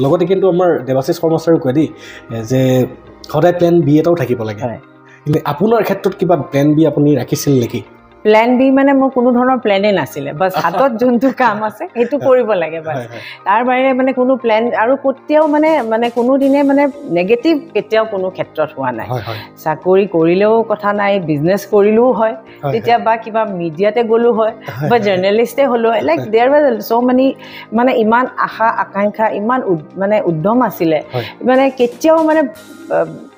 লগতে কিন্তু আমাৰ দেৱাশিষ কৰ্মচাৰীও কয় দেই যে সদায় প্লেন বি এটাও থাকিব লাগে কিন্তু আপোনাৰ ক্ষেত্ৰত কিবা প্লেন বি আপুনি ৰাখিছিল নেকি প্লেন বি মানে মোৰ কোনো ধৰণৰ প্লেনে নাছিলে বাছ হাতত যোনটো কাম আছে সেইটো কৰিব লাগে বাছ তাৰ বাহিৰে মানে কোনো প্লেন আৰু কেতিয়াও মানে কোনো দিনে মানে নেগেটিভ কেতিয়াও কোনো ক্ষেত্ৰত হোৱা নাই চাকৰি কৰিলেও কথা নাই বিজনেছ কৰিলেও হয় তেতিয়া বা কিবা মিডিয়াতে গ'লো হয় বা জাৰ্নেলিষ্টে হ'লো হয় লাইক দেয়াৰ ৱাজ চ' মানে ইমান আশা আকাংক্ষা ইমান মানে উদ্যম আছিলে মানে কেতিয়াও মানে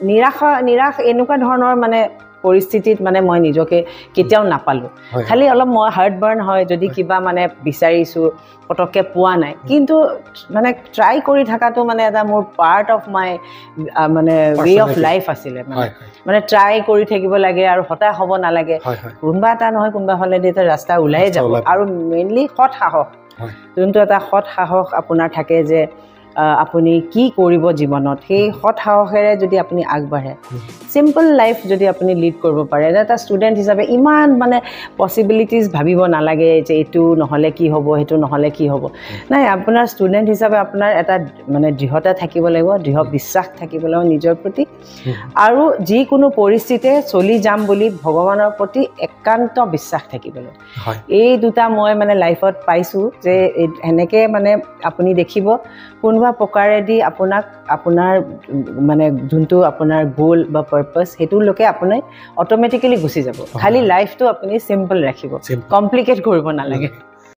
নিৰাশ এনেকুৱা ধৰণৰ মানে পৰিস্থিতিত মানে মই নিজকে কেতিয়াও নাপালো খালি অলপ মই হাৰ্ট বাৰ্ন হয় যদি কিবা মানে বিচাৰিছো পটককে পোৱা নাই কিন্তু মানে ট্ৰাই কৰি থকাটো মানে এটা মোৰ পাৰ্ট অফ মাই মানে ৱে অফ লাইফ আছিলে মানে ট্ৰাই কৰি থাকিব লাগে আৰু হতাশ হ'ব নালাগে কোনোবা এটা নহয় কোনোবা ফালে এটা ৰাস্তা ওলাই যাব আৰু মেইনলি সৎ সাহস যোনটো এটা সৎ সাহস আপোনাৰ থাকে যে আপুনি কি কৰিব জীৱনত সেই সৎ সাহসেৰে যদি আপুনি আগবাঢ়ে সিম্পল লাইফ যদি আপুনি লিড কৰিব পাৰে এটা ষ্টুডেণ্ট হিচাপে ইমান মানে পচিবিলিটিজ ভাবিব নালাগে যে এইটো নহ'লে কি হ'ব সেইটো নহ'লে কি হ'ব নাই আপোনাৰ ষ্টুডেণ্ট হিচাপে আপোনাৰ এটা মানে দৃঢ়তা থাকিব লাগিব দৃঢ় বিশ্বাস থাকিব লাগিব নিজৰ প্ৰতি আৰু যিকোনো পৰিস্থিতিতে চলি যাম বুলি ভগৱানৰ প্ৰতি একান্ত বিশ্বাস থাকিব লাগিব এই দুটা মই মানে লাইফত পাইছোঁ যে এনেকৈ মানে আপুনি দেখিব কোনোবা প্ৰকাৰেদি আপোনাৰ মানে যোনটো আপোনাৰ গোল বা পাৰপাছ সেইটোলৈকে আপুনি অট'মেটিকেলি গুচি যাব খালি লাইফটো আপুনি চিম্পল ৰাখিব কমপ্লিকেট কৰিব নালাগে